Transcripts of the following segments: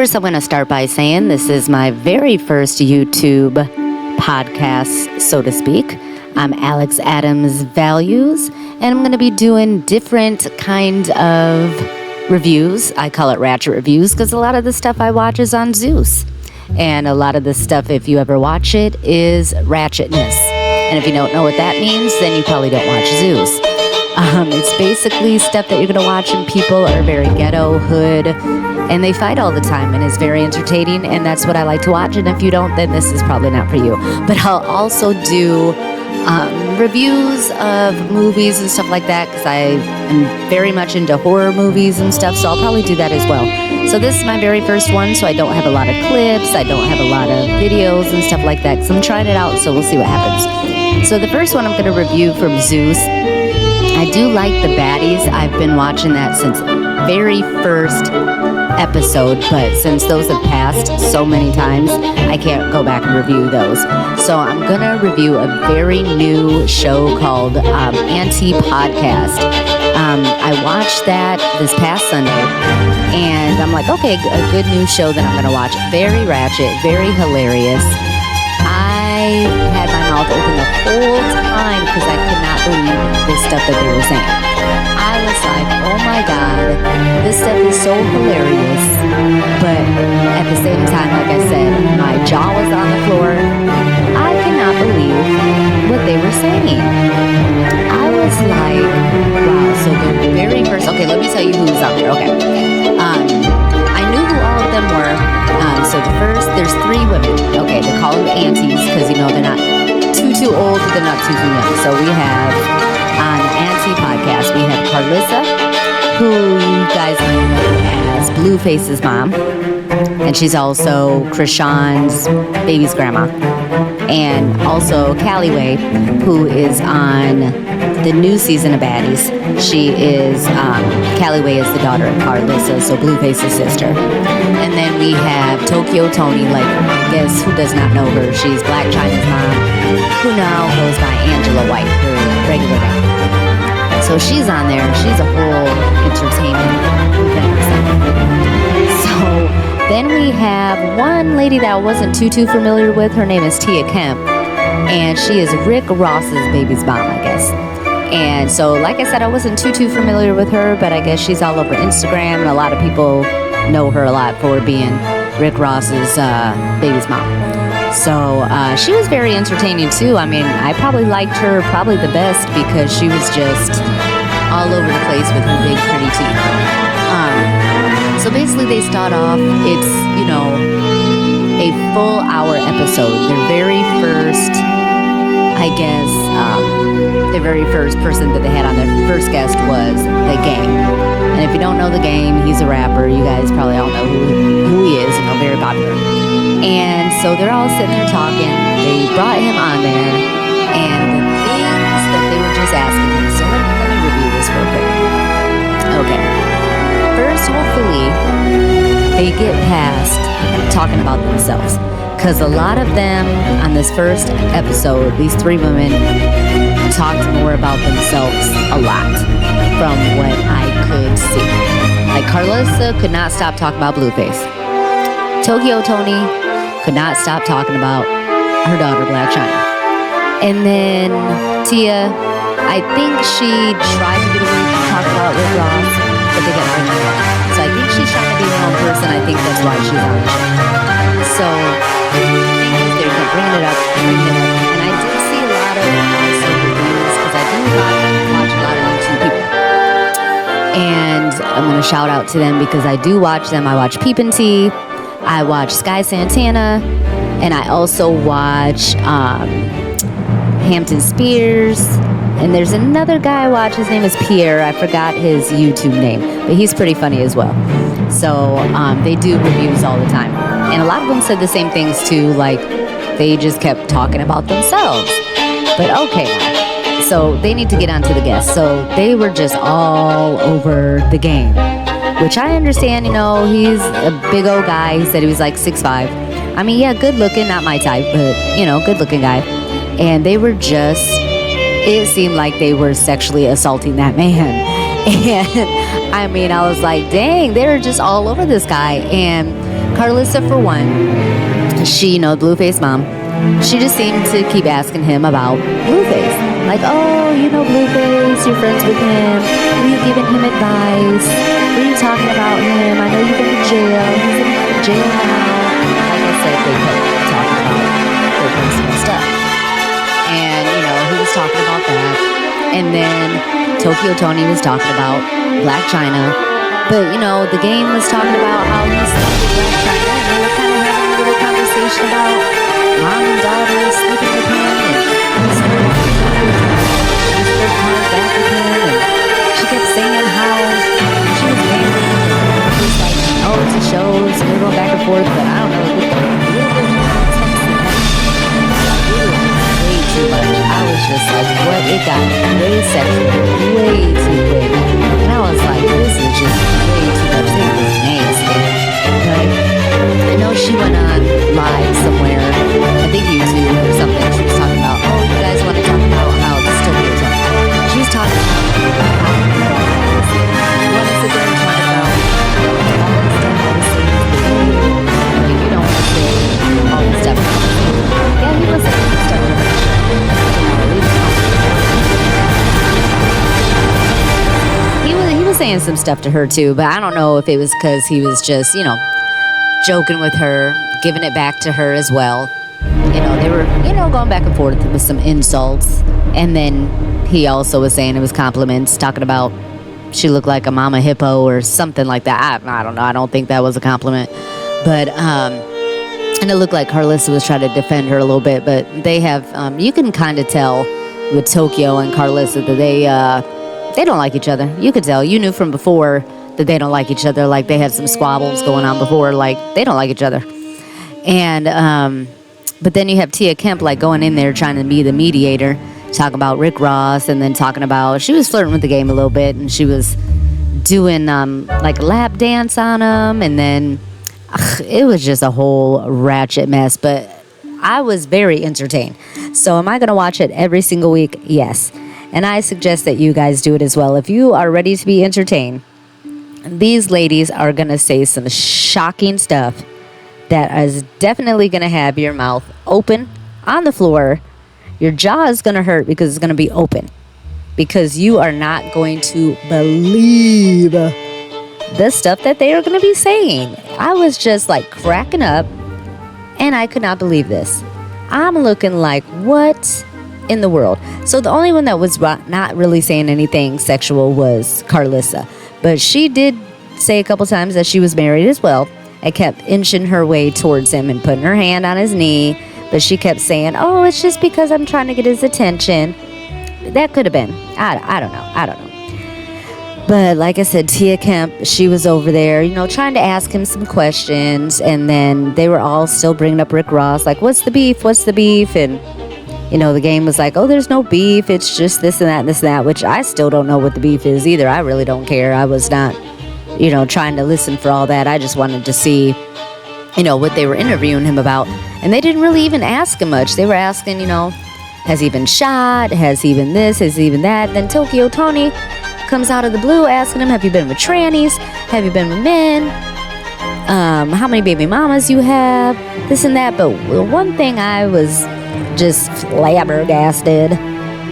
First, I'm going to start by saying this is my very first YouTube podcast, so to speak. I'm Alex Adams Values, and I'm going to be doing different kind of reviews. I call it Ratchet Reviews because a lot of the stuff I watch is on Zeus. And a lot of the stuff, if you ever watch it, is ratchetness. And if you don't know what that means, then you probably don't watch Zeus. It's basically stuff that you're going to watch, and people are very ghetto, hood, and they fight all the time, and it's very entertaining, and that's what I like to watch. And if you don't, then this is probably not for you. But I'll also do reviews of movies and stuff like that, because I am very much into horror movies and stuff, so I'll probably do that as well. So this is my very first one, so I don't have a lot of clips, I don't have a lot of videos and stuff like that, because I'm trying it out, so we'll see what happens. So the first one I'm going to review from Zeus. I do like the baddies. I've been watching that since very first episode, but since those have passed so many times, I can't go back and review those. So I'm going to review a very new show called Anti-Podcast. I watched that this past Sunday, and I'm like, okay, a good new show that I'm going to watch. Very ratchet, very hilarious. I had my mouth open the whole time because I could not believe the stuff that they were saying. I was like, oh my God, this stuff is so hilarious. But at the same time, like I said, my jaw was on the floor. I cannot believe what they were saying. I was like, wow. So the very first, okay, let me tell you who's on there. Okay. I knew who all of them were. So the first, there's 3 women. Okay, they call them aunties because, you know, they're not too old, but they're not too young. So we have on Auntie Podcast, we have Carlissa, who you guys know as Blueface's mom. And she's also Krishan's baby's grandma. And also Calliway, who is on the new season of Baddies. She is, Calliway is the daughter of Carlissa, so Blueface's sister. And then we have Tokyo Tony, like, guess who does not know her? She's Black China's mom, who now goes by Angela White, her regular name. So she's on there. She's a whole entertainment thing. So then we have one lady that I wasn't too familiar with. Her name is Tia Kemp, and she is Rick Ross's baby's mom, I guess. And so, like I said, I wasn't too familiar with her, but I guess she's all over Instagram, and a lot of people know her a lot for being Rick Ross's baby's mom. So she was very entertaining too. I mean, I probably liked her probably the best because she was just all over the place with her big pretty teeth. So basically they start off, it's, you know, a full hour episode. Their very first, I guess, the very first person that they had on, their first guest was The Game. And if you don't know The Game, he's a rapper. You guys probably all know who he is, you know, very popular. And so they're all sitting there talking. They brought him on there, and the things that they were just asking him. So let me review this real quick. Okay. First, hopefully, they get past talking about themselves. Because a lot of them on this first episode, these 3 women, talked more about themselves a lot from what I could see. Like Carlissa could not stop talking about Blueface. Tokyo Tony could not stop talking about her daughter, Black China. And then Tia, I think she tried to get away from talking about Rick Ross, but they got rid of her. So I think she's trying to be her own person. I think that's why she's on the show. So they're bringing it up. And I did see a lot of also reviews because I do watch a lot of YouTube people. And I'm going to shout out to them because I do watch them. I watch Peep and Tea. I watch Sky Santana, and I also watch Hampton Spears, and there's another guy I watch, his name is Pierre, I forgot his YouTube name, but he's pretty funny as well. So they do reviews all the time, and a lot of them said the same things too, like they just kept talking about themselves. But okay, so they need to get on to the guests. So they were just all over The Game, which I understand, you know, he's a big old guy. He said he was like 6'5". I mean, yeah, good looking, not my type, but, you know, good looking guy. And they were just, it seemed like they were sexually assaulting that man. And I mean, I was like, dang, they were just all over this guy. And Carlissa, for one, she, Blueface mom, she just seemed to keep asking him about Blueface. Like, oh, Blueface, you're friends with him. Were you giving him advice? Were you talking about him? I know you've been to jail. He's in jail now. Like I said, they kept talking about their personal stuff. And, he was talking about that. And then Tokyo Tony was talking about Black China. But, the game was talking about how he slept with Black China. And they were kind of having a little conversation about mom and daughter sleeping with him. And he's back with him. And she kept saying how she was married. He was like, oh, it's a show. So they're going back and forth. But I don't know. It was a little bit more intense than that. Way too much. I was just like, what? It got way sexual. Way too quick. And I was like, this is just way too much. It was nasty. But I know she went on live somewhere, I think YouTube or something. She was talking about, oh, you guys want to talk about how this Tokyo Tony. She was talking about how you want to sit there and talk about all this stuff, all the scenes, like, you don't want to say all this stuff. Yeah, he was saying this stuff. He was saying some stuff to her too, but I don't know if it was because he was just, joking with her, giving it back to her as well. They were, going back and forth with some insults. And then he also was saying it was compliments, talking about she looked like a mama hippo or something like that. I don't know. I don't think that was a compliment. But, and it looked like Carlissa was trying to defend her a little bit. But they have, you can kind of tell with Tokyo and Carlissa that they don't like each other. You could tell. You knew from before that they don't like each other. Like, they had some squabbles going on before. Like, they don't like each other. And, but then you have Tia Kemp, like, going in there trying to be the mediator, talking about Rick Ross, and then talking about, she was flirting with the game a little bit, and she was doing, like, a lap dance on him, and then it was just a whole ratchet mess. But I was very entertained. So am I going to watch it every single week? Yes. And I suggest that you guys do it as well. If you are ready to be entertained, these ladies are going to say some shocking stuff that is definitely going to have your mouth open on the floor. Your jaw is going to hurt because it's going to be open. Because you are not going to believe the stuff that they are going to be saying. I was just like cracking up, and I could not believe this. I'm looking like, what in the world? So the only one that was not really saying anything sexual was Carlissa. But she did say a couple times that she was married as well, and kept inching her way towards him and putting her hand on his knee. But she kept saying, oh, it's just because I'm trying to get his attention. That could have been. I don't know. But like I said, Tia Kemp, she was over there, trying to ask him some questions. And then they were all still bringing up Rick Ross, like, what's the beef? What's the beef? And, the game was like, oh, there's no beef. It's just this and that and this and that, which I still don't know what the beef is either. I really don't care. I was not, trying to listen for all that. I just wanted to see, what they were interviewing him about. And they didn't really even ask him much. They were asking, has he been shot? Has he been this? Has he been that? Then Tokyo Tony comes out of the blue asking him, have you been with trannies? Have you been with men? How many baby mamas you have? This and that. But one thing I was just flabbergasted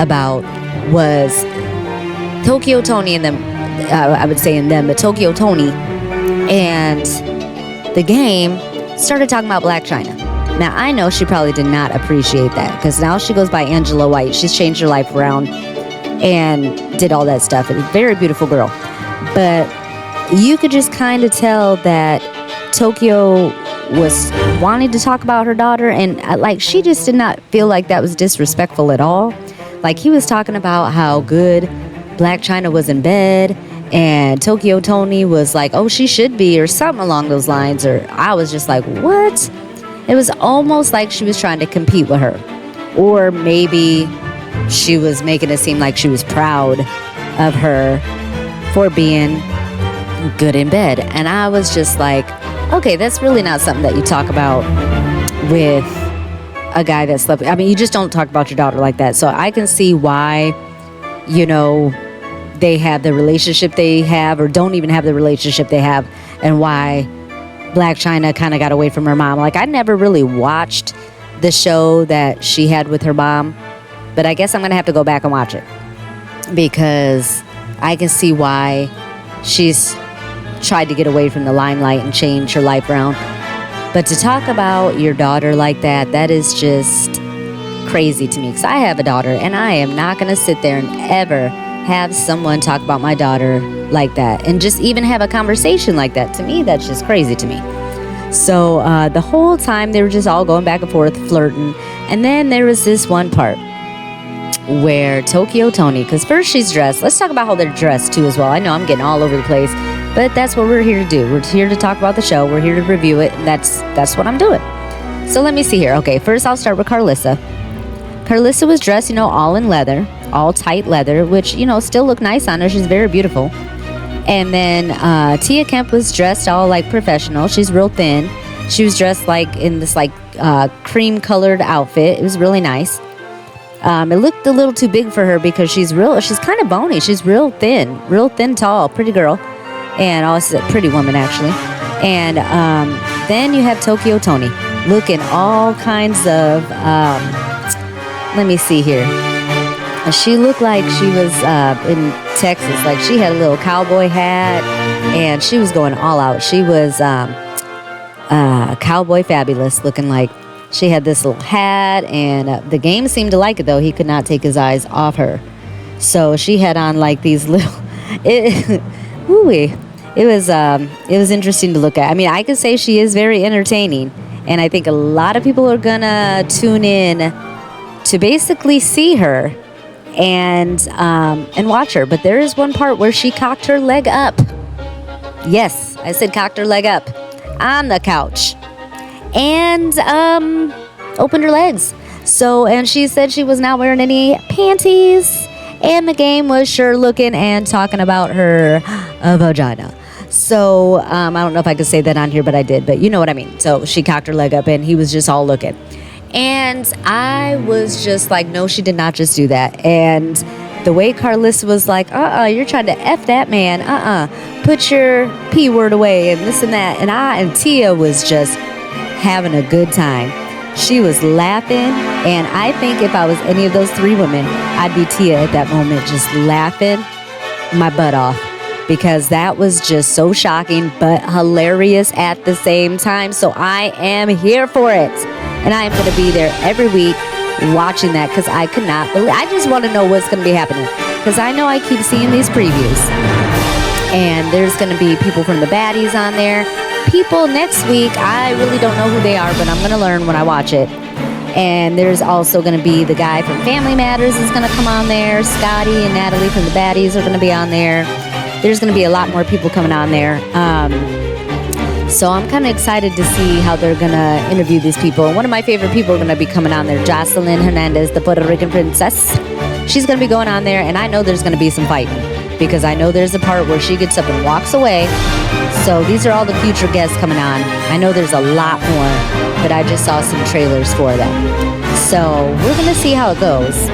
about was Tokyo Tony and them, I would say in them, but Tokyo Tony and the game started talking about Black China. Now, I know she probably did not appreciate that, because now she goes by Angela White. She's changed her life around and did all that stuff. It's a very beautiful girl. But you could just kind of tell that Tokyo was wanting to talk about her daughter, and like, she just did not feel like that was disrespectful at all. Like, he was talking about how good Black China was in bed, and Tokyo Tony was like, oh, she should be, or something along those lines. Or I was just like, what? It was almost like she was trying to compete with her, or maybe she was making it seem like she was proud of her for being good in bed. And I was just like, okay, that's really not something that you talk about with a guy that slept. I mean, you just don't talk about your daughter like that. So I can see why, they have the relationship they have, or don't even have the relationship they have, and why Black China kind of got away from her mom. Like, I never really watched the show that she had with her mom, but I guess I'm going to have to go back and watch it because I can see why she's tried to get away from the limelight and change her life around. But to talk about your daughter like that, that is just crazy to me, because I have a daughter, and I am not going to sit there and ever have someone talk about my daughter like that and just even have a conversation like that. To me, that's just crazy to me. So the whole time they were just all going back and forth, flirting. And then there was this one part where Tokyo Toni, because first she's dressed. Let's talk about how they're dressed too as well. I know I'm getting all over the place, but that's what we're here to do. We're here to talk about the show. We're here to review it, and that's what I'm doing. So let me see here. Okay, first I'll start with Carlissa. Carlissa was dressed, all in leather, all tight leather, which, still looked nice on her. She's very beautiful. And then Tia Kemp was dressed all like professional. She's real thin. She was dressed like in this cream colored outfit. It was really nice. It looked a little too big for her because she's kind of bony. She's real thin, tall, pretty girl. And also a pretty woman, actually. And then you have Tokyo Toni looking all kinds of, let me see here. She looked like she was in Texas. Like, she had a little cowboy hat, and she was going all out. She was cowboy fabulous, looking like. She had this little hat, and the game seemed to like it, though. He could not take his eyes off her. So she had on like these little... It was interesting to look at. I mean, I could say she is very entertaining, and I think a lot of people are gonna tune in to basically see her and watch her. But there is one part where she cocked her leg up. Yes, I said cocked her leg up on the couch and opened her legs. So, and she said she was not wearing any panties, and the game was sure looking and talking about her vagina. So I don't know if I could say that on here, but I did. But you know what I mean. So she cocked her leg up, and he was just all looking. And I was just like, no, she did not just do that. And the way Carlissa was like, you're trying to F that man. Put your P word away and this and that. And Tia was just having a good time. She was laughing. And I think if I was any of those three women, I'd be Tia at that moment, just laughing my butt off. Because that was just so shocking, but hilarious at the same time. So I am here for it. And I am going to be there every week watching that, because I could not believe. I just want to know what's going to be happening, because I know I keep seeing these previews. And there's going to be people from the baddies on there. People next week, I really don't know who they are, but I'm going to learn when I watch it. And there's also going to be the guy from Family Matters is going to come on there. Scotty and Natalie from the baddies are going to be on there. There's going to be a lot more people coming on there. So I'm kind of excited to see how they're going to interview these people. One of my favorite people are going to be coming on there, Jocelyn Hernandez, the Puerto Rican princess. She's going to be going on there, and I know there's going to be some fighting, because I know there's a part where she gets up and walks away. So these are all the future guests coming on. I know there's a lot more, but I just saw some trailers for them. So we're going to see how it goes.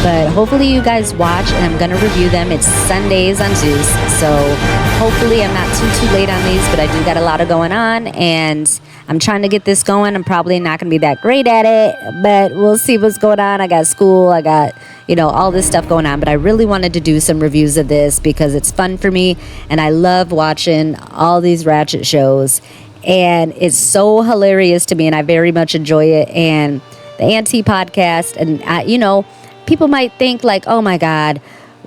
But hopefully you guys watch, and I'm going to review them. It's Sundays on Zeus, so hopefully I'm not too late on these, but I do got a lot of going on, and I'm trying to get this going. I'm probably not going to be that great at it, but we'll see what's going on. I got school, I got, all this stuff going on, but I really wanted to do some reviews of this because it's fun for me, and I love watching all these Ratchet shows, and it's so hilarious to me, and I very much enjoy it. And the Auntie podcast, and people might think like, oh my God,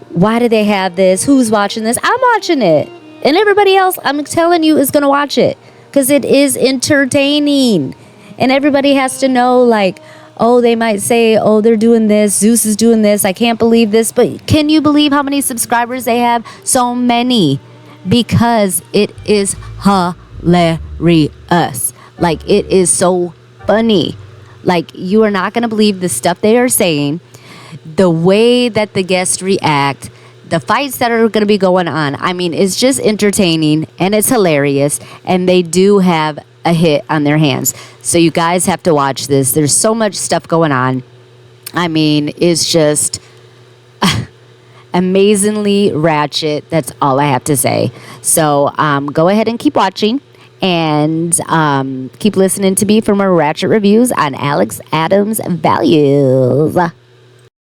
why do they have this? Who's watching this? I'm watching it. And everybody else, I'm telling you, is going to watch it. Because it is entertaining. And everybody has to know, like, oh, they might say, oh, they're doing this. Zeus is doing this. I can't believe this. But can you believe how many subscribers they have? So many. Because it is hilarious. Like, it is so funny. Like, you are not going to believe the stuff they are saying. The way that the guests react, the fights that are going to be going on. I mean, it's just entertaining, and it's hilarious, and they do have a hit on their hands. So you guys have to watch this. There's so much stuff going on. I mean, it's just amazingly ratchet. That's all I have to say. So go ahead and keep watching. And keep listening to me for more Ratchet Reviews on Alex Adams Values.